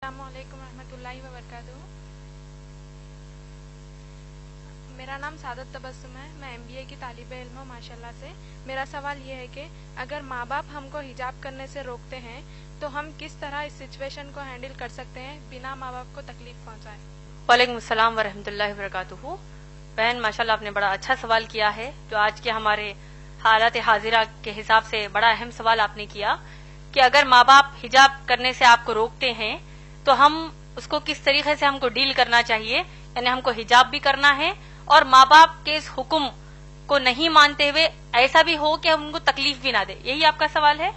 السلام علیکم ورحمۃ اللہ وبرکاتہ. میرا نام سعادت تبسم ہے. میں MBA کی طالب علم ہوں ماشاء اللہ سے. میرا سوال یہ ہے کہ اگر ماں باپ ہم کو حجاب کرنے سے روکتے ہیں تو ہم کس طرح اس سچویشن کو ہینڈل کر سکتے ہیں بنا ماں باپ کو تکلیف پہنچائے. وعلیکم السلام ورحمۃ اللہ وبرکاتہ. بہن ماشاء اللہ آپ نے بڑا اچھا سوال کیا ہے جو آج کے ہمارے حالات حاضرہ کے حساب سے بڑا اہم سوال آپ نے کیا کہ اگر ماں باپ حجاب کرنے سے آپ کو روکتے ہیں تو ہم اس کو کس طریقے سے ہم کو ڈیل کرنا چاہیے. یعنی ہم کو حجاب بھی کرنا ہے اور ماں باپ کے اس حکم کو نہیں مانتے ہوئے ایسا بھی ہو کہ ہم ان کو تکلیف بھی نہ دے. یہی آپ کا سوال ہے.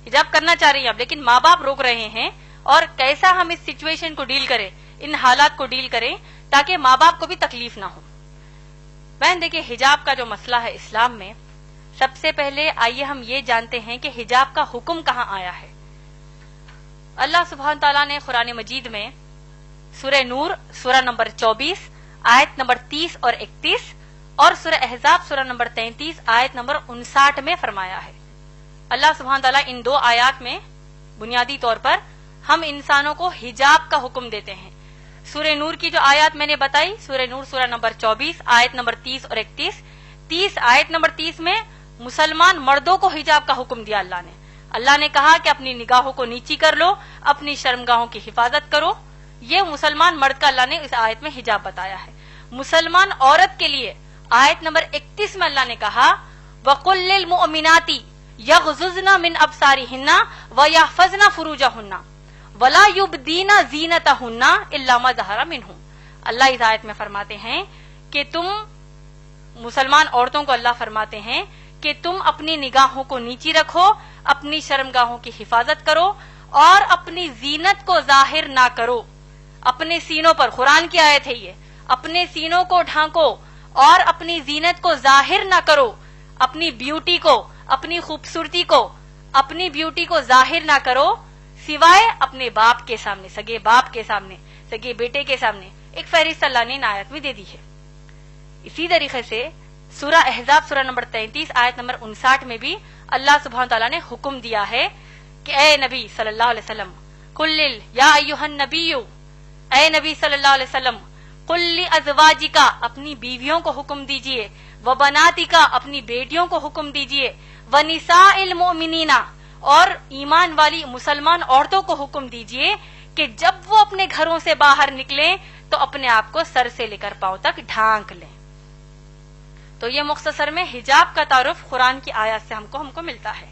حجاب کرنا چاہ رہی ہیں آپ لیکن ماں باپ روک رہے ہیں اور کیسا ہم اس سچویشن کو ڈیل کریں, ان حالات کو ڈیل کریں تاکہ ماں باپ کو بھی تکلیف نہ ہو. بہن دیکھیں حجاب کا جو مسئلہ ہے اسلام میں, سب سے پہلے آئیے ہم یہ جانتے ہیں کہ حجاب کا حکم کہاں آیا ہے. اللہ سبحانہ تعالیٰ نے قرآن مجید میں سورہ نور سورہ نمبر 24 آیت نمبر 30 اور 31 اور سورہ احزاب سورہ نمبر 33 آیت نمبر 59 میں فرمایا ہے. اللہ سبحانہ تعالیٰ ان دو آیات میں بنیادی طور پر ہم انسانوں کو حجاب کا حکم دیتے ہیں. سورہ نور کی جو آیات میں نے بتائی, سورہ نور سورہ نمبر 24 آیت نمبر 30 اور 31 آیت نمبر 30 میں مسلمان مردوں کو حجاب کا حکم دیا اللہ نے کہا کہ اپنی نگاہوں کو نیچی کر لو, اپنی شرمگاہوں کی حفاظت کرو. یہ مسلمان مرد کا اللہ نے اس آیت میں حجاب بتایا ہے. مسلمان عورت کے لیے آیت نمبر 31 میں اللہ نے کہا وَقُلْ لِلْمُؤْمِنَاتِ يَغْضُضْنَ مِنْ أَبْصَارِهِنَّ وَيَحْفَظْنَ فُرُوجَهُنَّ وَلَا يُبْدِينَ زِينَتَهُنَّ إِلَّا مَا ظَهَرَ مِنْهُ. اللہ اس آیت میں فرماتے ہیں کہ تم مسلمان عورتوں کو اللہ فرماتے ہیں کہ تم اپنی نگاہوں کو نیچی رکھو, اپنی شرمگاہوں کی حفاظت کرو اور اپنی زینت کو ظاہر نہ کرو. اپنے سینوں پر, قرآن کی آیت ہے یہ, اپنے سینوں کو ڈھانکو اور اپنی زینت کو ظاہر نہ کرو. اپنی بیوٹی کو, اپنی خوبصورتی کو, اپنی بیوٹی کو ظاہر نہ کرو سوائے اپنے باپ کے سامنے, سگے باپ کے سامنے, سگے بیٹے کے سامنے. ایک فہرست اللہ نے ان آیت میں دے دی ہے. اسی طریقے سے سورہ احزاب سورہ نمبر 33 آیت نمبر 59 میں بھی اللہ سبحانہ تعالیٰ نے حکم دیا ہے کہ اے نبی صلی اللہ علیہ وسلم قل یا ایھا النبی, اے نبی صلی اللہ علیہ وسلم قل لازواجک, اپنی بیویوں کو حکم دیجئے, وبناتک, اپنی بیٹیوں کو حکم دیجئے, ونساء المؤمنین, اور ایمان والی مسلمان عورتوں کو حکم دیجئے کہ جب وہ اپنے گھروں سے باہر نکلیں تو اپنے آپ کو سر سے لے کر پاؤں تک ڈھانک لیں. تو یہ مختصر میں حجاب کا تعارف قرآن کی آیات سے ہم کو ملتا ہے.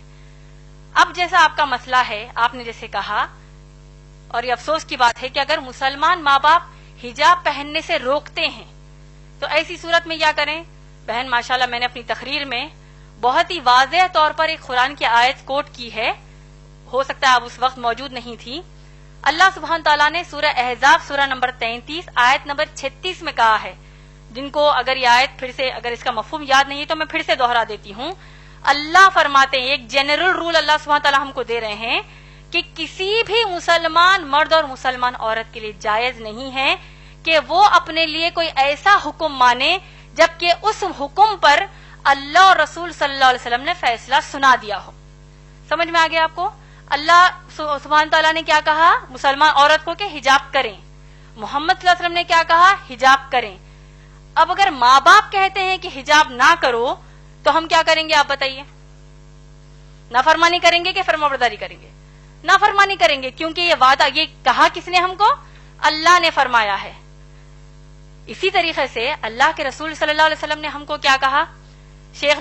اب جیسا آپ کا مسئلہ ہے, آپ نے جیسے کہا, اور یہ افسوس کی بات ہے کہ اگر مسلمان ماں باپ حجاب پہننے سے روکتے ہیں تو ایسی صورت میں کیا کریں. بہن ماشاءاللہ میں نے اپنی تقریر میں بہت ہی واضح طور پر ایک قرآن کی آیت کوٹ کی ہے, ہو سکتا ہے آپ اس وقت موجود نہیں تھی. اللہ سبحانہ تعالیٰ نے سورہ احزاب سورہ نمبر 33 آیت نمبر 36 میں کہا ہے, جن کو اگر یہ آیت پھر سے, اگر اس کا مفہوم یاد نہیں ہے تو میں پھر سے دوہرا دیتی ہوں. اللہ فرماتے ہیں, ایک جنرل رول اللہ سبحانہ تعالیٰ ہم کو دے رہے ہیں کہ کسی بھی مسلمان مرد اور مسلمان عورت کے لیے جائز نہیں ہے کہ وہ اپنے لیے کوئی ایسا حکم مانے جبکہ اس حکم پر اللہ اور رسول صلی اللہ علیہ وسلم نے فیصلہ سنا دیا ہو. سمجھ میں آ گیا آپ کو؟ اللہ سبحانہ تعالیٰ نے کیا کہا مسلمان عورت کو کہ حجاب کریں, محمد صلی اللہ علیہ وسلم نے کیا کہا حجاب کریں. اب اگر ماں باپ کہتے ہیں کہ حجاب نہ کرو تو ہم کیا کریں گے آپ بتائیے؟ نافرمانی کریں گے کہ فرمانبرداری کریں گے؟ نافرمانی کریں گے, کیونکہ یہ وعدہ, یہ کہا کس نے ہم کو؟ اللہ نے فرمایا ہے. اسی طریقے سے اللہ کے رسول صلی اللہ علیہ وسلم نے ہم کو کیا کہا؟ شیخ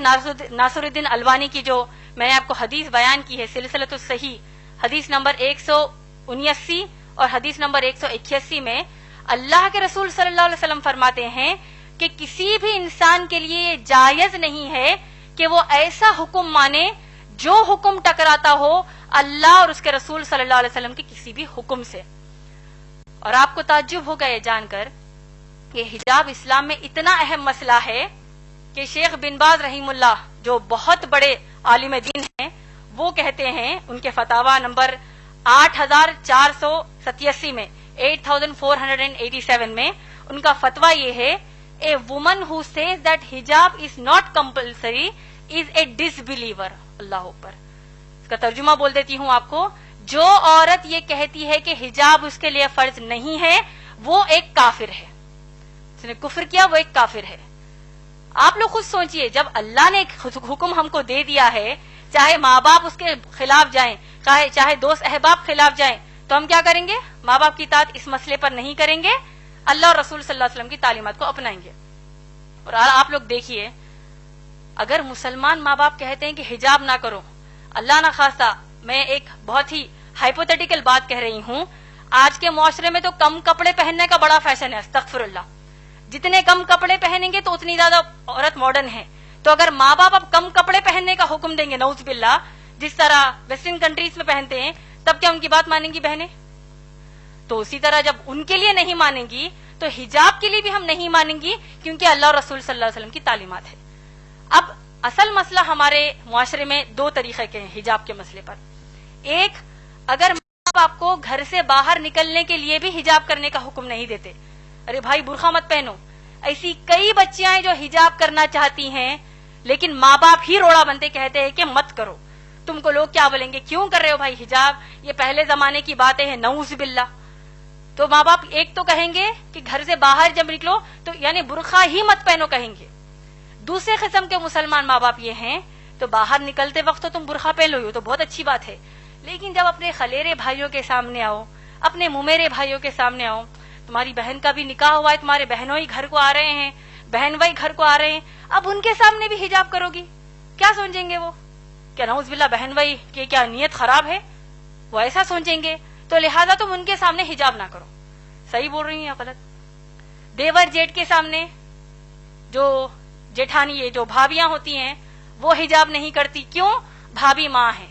ناصر الدین البانی کی جو میں نے آپ کو حدیث بیان کی ہے, سلسلۃ الصحیح حدیث نمبر 179 اور حدیث نمبر 181 میں اللہ کے رسول صلی اللہ علیہ وسلم فرماتے ہیں کہ کسی بھی انسان کے لیے یہ جائز نہیں ہے کہ وہ ایسا حکم مانے جو حکم ٹکراتا ہو اللہ اور اس کے رسول صلی اللہ علیہ وسلم کے کسی بھی حکم سے. اور آپ کو تعجب ہوگا یہ جان کر کہ حجاب اسلام میں اتنا اہم مسئلہ ہے کہ شیخ بن باز رحیم اللہ جو بہت بڑے عالم دین ہیں, وہ کہتے ہیں ان کے فتاوا نمبر 8487 میں 8487 میں ان کا فتویٰ یہ ہے, A woman who says that hijab is not compulsory is a disbeliever. اللہ اوپر. اس کا ترجمہ بول دیتی ہوں آپ کو, جو عورت یہ کہتی ہے کہ حجاب اس کے لیے فرض نہیں ہے وہ ایک کافر ہے، اس نے کفر کیا، وہ ایک کافر ہے۔ آپ لوگ خود سوچئے، جب اللہ نے حکم ہم کو دے دیا ہے، چاہے ماں باپ اس کے خلاف جائیں، چاہے دوست احباب خلاف جائیں، تو ہم کیا کریں گے؟ ماں باپ کی اطاعت اس مسئلے پر نہیں کریں گے، اللہ اور رسول صلی اللہ علیہ وسلم کی تعلیمات کو اپنائیں گے۔ اور آپ لوگ دیکھیے، اگر مسلمان ماں باپ کہتے ہیں کہ حجاب نہ کرو، اللہ نہ خواستہ، میں ایک بہت ہی ہائپوتھیٹیکل بات کہہ رہی ہوں، آج کے معاشرے میں تو کم کپڑے پہننے کا بڑا فیشن ہے، استغفر اللہ، جتنے کم کپڑے پہنیں گے تو اتنی زیادہ عورت ماڈرن ہے۔ تو اگر ماں باپ اب کم کپڑے پہننے کا حکم دیں گے، نعوذ باللہ، جس طرح ویسٹرن کنٹریز میں پہنتے ہیں، تب کیا ان کی بات مانیں گی بہنیں؟ تو اسی طرح جب ان کے لیے نہیں مانیں گی تو حجاب کے لیے بھی ہم نہیں مانیں گی، کیونکہ اللہ اور رسول صلی اللہ علیہ وسلم کی تعلیمات ہے۔ اب اصل مسئلہ ہمارے معاشرے میں دو طریقے کے ہیں حجاب کے مسئلے پر۔ ایک، اگر ماں باپ کو گھر سے باہر نکلنے کے لیے بھی حجاب کرنے کا حکم نہیں دیتے، ارے بھائی برقع مت پہنو، ایسی کئی بچیاں ہیں جو حجاب کرنا چاہتی ہیں لیکن ماں باپ ہی روڑا بنتے کہتے ہیں کہ مت کرو، تم کو لوگ کیا بولیں گے، کیوں کر رہے ہو بھائی حجاب، یہ پہلے زمانے کی باتیں ہیں، نعوذ باللہ۔ تو ماں باپ ایک تو کہیں گے کہ گھر سے باہر جب نکلو تو یعنی برقع ہی مت پہنو کہیں گے۔ دوسرے قسم کے مسلمان ماں باپ یہ ہیں تو باہر نکلتے وقت تو تم برقع پہن لو، تو بہت اچھی بات ہے، لیکن جب اپنے خلیرے بھائیوں کے سامنے آؤ، اپنے ممیرے بھائیوں کے سامنے آؤ، تمہاری بہن کا بھی نکاح ہوا ہے، تمہارے بہنوں ہی گھر کو آ رہے ہیں، بہن بھائی گھر کو آ رہے ہیں، اب ان کے سامنے بھی حجاب کرو گی، کیا سوچیں گے وہ؟ کیا نعوذ باللہ بہن بھائی کی کیا نیت خراب ہے؟ وہ ایسا سوچیں گے، تو لہذا تم ان کے سامنے حجاب نہ کرو۔ صحیح بول رہی ہیں یا غلط؟ دیور جیٹ کے سامنے جو جیٹھانی یہ جو بھابیاں ہوتی ہیں وہ حجاب نہیں کرتی، کیوں؟ بھابی ماں ہے،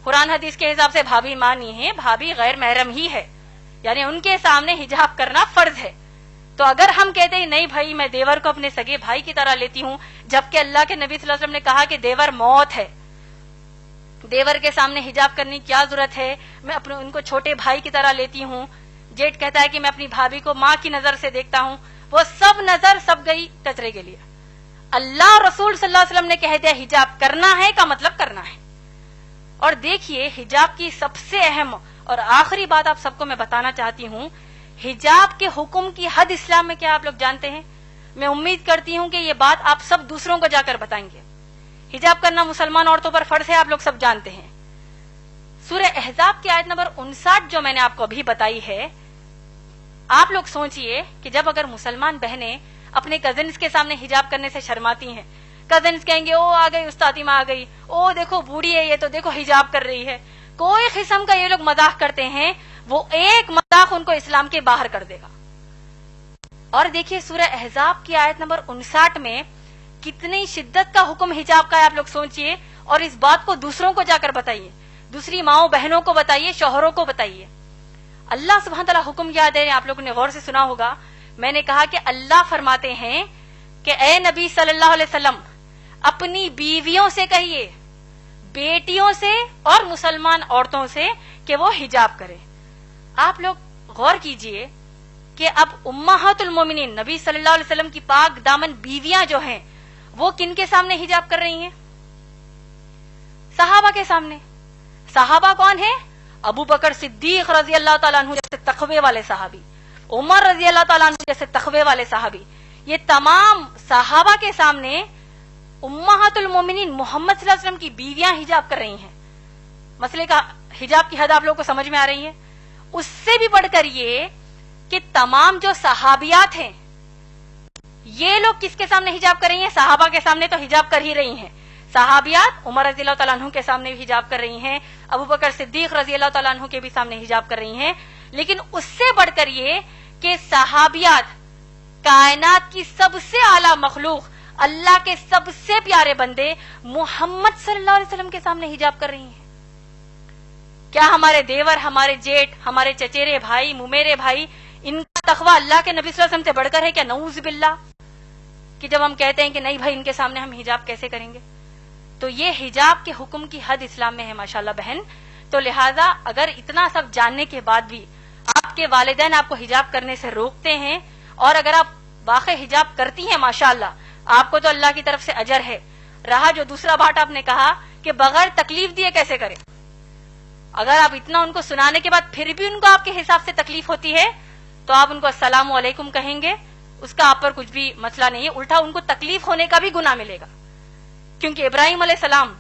قرآن حدیث کے حساب سے بھابی ماں نہیں ہے، بھابی غیر محرم ہی ہے، یعنی ان کے سامنے حجاب کرنا فرض ہے۔ تو اگر ہم کہتے ہیں نہیں بھائی میں دیور کو اپنے سگے بھائی کی طرح لیتی ہوں، جبکہ اللہ کے نبی صلی اللہ علیہ وسلم نے کہا کہ دیور موت ہے، دیور کے سامنے حجاب کرنے کی کیا ضرورت ہے، میں اپنے ان کو چھوٹے بھائی کی طرح لیتی ہوں۔ جیٹ کہتا ہے کہ میں اپنی بھابھی کو ماں کی نظر سے دیکھتا ہوں، وہ سب نظر سب گئی کچرے کے لیے۔ اللہ اور رسول صلی اللہ علیہ وسلم نے کہہ دیا حجاب کرنا ہے کا مطلب کرنا ہے۔ اور دیکھیے حجاب کی سب سے اہم اور آخری بات آپ سب کو میں بتانا چاہتی ہوں، حجاب کے حکم کی حد اسلام میں کیا آپ لوگ جانتے ہیں؟ میں امید کرتی ہوں کہ یہ بات آپ سب دوسروں کو جا کر بتائیں گے۔ حجاب کرنا مسلمان عورتوں پر فرض ہے، آپ لوگ سب جانتے ہیں۔ سورہ احزاب کی آیت نمبر 59 جو میں نے آپ کو ابھی بتائی ہے، آپ لوگ سوچئے کہ جب اگر مسلمان بہنیں اپنے کزنز کے سامنے حجاب کرنے سے شرماتی ہیں، کزنز کہیں گے او آ گئی استادی ماں آ گئی، او دیکھو بوڑھی ہے یہ تو دیکھو حجاب کر رہی ہے، کوئی قسم کا یہ لوگ مذاق کرتے ہیں، وہ ایک مذاق ان کو اسلام کے باہر کر دے گا۔ اور دیکھیے سورہ احزاب کی آیت نمبر 59 میں کتنی شدت کا حکم حجاب کا ہے، آپ لوگ سوچئے، اور اس بات کو دوسروں کو جا کر بتائیے، دوسری ماؤں بہنوں کو بتائیے، شوہروں کو بتائیے۔ اللہ سبحانہ تعالیٰ حکم کیا دے رہے ہیں، آپ لوگوں نے غور سے سنا ہوگا، میں نے کہا کہ اللہ فرماتے ہیں کہ اے نبی صلی اللہ علیہ وسلم اپنی بیویوں سے کہیے، بیٹیوں سے اور مسلمان عورتوں سے کہ وہ حجاب کرے۔ آپ لوگ غور کیجئے کہ اب امہات المومنین نبی صلی اللہ علیہ وسلم کی پاک دامن بیویاں جو ہیں وہ کن کے سامنے حجاب کر رہی ہیں؟ صحابہ کے سامنے۔ صحابہ کون ہیں؟ ابو بکر صدیق رضی اللہ تعالیٰ عنہ جیسے تقوی والے صحابی، عمر رضی اللہ تعالیٰ عنہ جیسے تقوی والے صحابی، یہ تمام صحابہ کے سامنے امہات المومنین محمد صلی اللہ علیہ وسلم کی بیویاں حجاب کر رہی ہیں۔ مسئلے کا حجاب کی حد آپ لوگوں کو سمجھ میں آ رہی ہے؟ اس سے بھی بڑھ کر یہ کہ تمام جو صحابیات ہیں یہ لوگ کس کے سامنے حجاب کر رہی ہیں؟ صحابہ کے سامنے تو حجاب کر ہی رہی ہیں، صحابیات عمر رضی اللہ تعالیٰ عنہ کے سامنے بھی حجاب کر رہی ہیں، ابو بکر صدیق رضی اللہ تعالیٰ عنہ کے بھی سامنے حجاب کر رہی ہیں، لیکن اس سے بڑھ کر یہ کہ صحابیات کائنات کی سب سے اعلیٰ مخلوق اللہ کے سب سے پیارے بندے محمد صلی اللہ علیہ وسلم کے سامنے حجاب کر رہی ہیں۔ کیا ہمارے دیور، ہمارے جیٹ، ہمارے چچیرے بھائی، ممیرے بھائی، ان کا تقویٰ اللہ کے نبی صلی اللہ علیہ وسلم سے بڑھ کر ہے کیا؟ نعوذ باللہ، کہ جب ہم کہتے ہیں کہ نہیں بھائی ان کے سامنے ہم حجاب کیسے کریں گے؟ تو یہ حجاب کے حکم کی حد اسلام میں ہے ماشاءاللہ بہن۔ تو لہٰذا اگر اتنا سب جاننے کے بعد بھی آپ کے والدین آپ کو حجاب کرنے سے روکتے ہیں، اور اگر آپ واقع حجاب کرتی ہیں ماشاءاللہ آپ کو تو اللہ کی طرف سے اجر ہے۔ رہا جو دوسرا بات آپ نے کہا کہ بغیر تکلیف دیے کیسے کریں، اگر آپ اتنا ان کو سنانے کے بعد پھر بھی ان کو آپ کے حساب سے تکلیف ہوتی ہے تو آپ ان کو السلام علیکم کہیں گے، اس کا آپ پر کچھ بھی مسئلہ نہیں ہے، الٹا ان کو تکلیف ہونے کا بھی گناہ ملے گا. کیونکہ ابراہیم علیہ السلام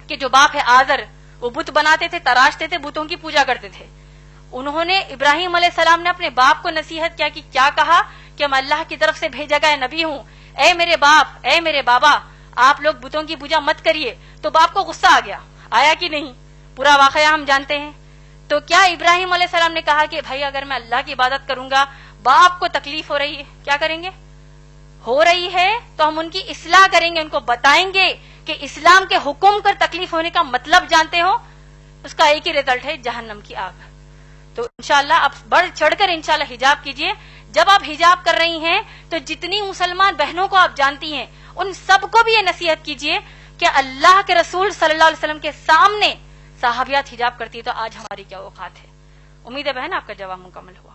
کے جو باپ ہے آزر، وہ بت بناتے تھے، تراشتے تھے، بتوں کی پوجا کرتے تھے. انہوں نے ابراہیم علیہ السلام نے اپنے باپ کو نصیحت کیا کہ کیا کہا کہ میں اللہ کی طرف سے بھیجا گیا نبی ہوں، اے میرے باپ، اے میرے بابا، آپ لوگ بتوں کی پوجا مت کریے. تو باپ کو غصہ آ گیا، آیا کہ نہیں؟ پورا واقعہ ہم جانتے ہیں. تو کیا ابراہیم علیہ السلام نے کہا کہ بھائی اگر میں اللہ کی عبادت کروں گا، باپ کو تکلیف ہو رہی ہے، کیا کریں گے؟ ہو رہی ہے تو ہم ان کی اصلاح کریں گے، ان کو بتائیں گے کہ اسلام کے حکم کر تکلیف ہونے کا مطلب جانتے ہو، اس کا ایک ہی رزلٹ ہے جہنم کی آگ. تو انشاءاللہ آپ بڑھ چڑھ کر انشاءاللہ حجاب کیجئے. جب آپ حجاب کر رہی ہیں تو جتنی مسلمان بہنوں کو آپ جانتی ہیں ان سب کو بھی یہ نصیحت کیجئے کہ اللہ کے رسول صلی اللہ علیہ وسلم کے سامنے صحابیات حجاب کرتی ہے تو آج ہماری کیا اوقات ہے. امید ہے بہن آپ کا جواب مکمل ہوا.